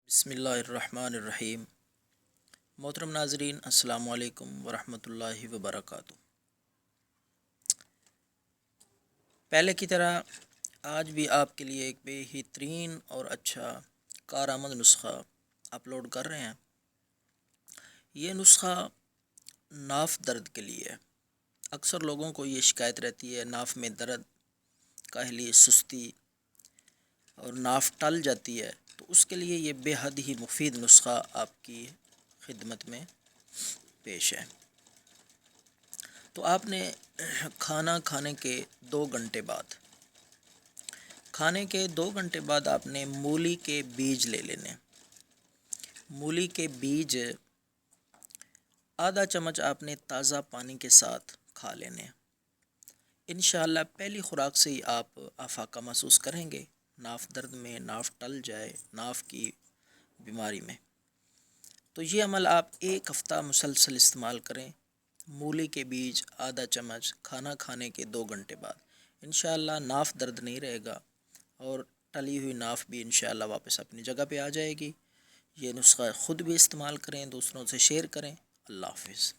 بسم اللہ الرحمن الرحیم۔ محترم ناظرین، السلام علیکم ورحمۃ اللہ وبرکاتہ۔ پہلے کی طرح آج بھی آپ کے لیے ایک بہترین اور اچھا کارآمد نسخہ اپلوڈ کر رہے ہیں۔ یہ نسخہ ناف درد کے لیے ہے۔ اکثر لوگوں کو یہ شکایت رہتی ہے ناف میں درد، کاہلی، سستی اور ناف ٹل جاتی ہے، تو اس کے لیے یہ بے حد ہی مفید نسخہ آپ کی خدمت میں پیش ہے۔ تو آپ نے کھانا کھانے کے 2 گھنٹے بعد آپ نے مولی کے بیج لے لینے۔ مولی کے بیج آدھا چمچ آپ نے تازہ پانی کے ساتھ کھا لینے۔ انشاءاللہ پہلی خوراک سے ہی آپ افاقہ محسوس کریں گے، ناف درد میں، ناف ٹل جائے، ناف کی بیماری میں۔ تو یہ عمل آپ 1 ہفتہ مسلسل استعمال کریں۔ مولی کے بیج آدھا چمچ کھانا کھانے کے 2 گھنٹے بعد، انشاءاللہ ناف درد نہیں رہے گا اور ٹلی ہوئی ناف بھی انشاءاللہ واپس اپنی جگہ پہ آ جائے گی۔ یہ نسخہ خود بھی استعمال کریں، دوسروں سے شیئر کریں۔ اللہ حافظ۔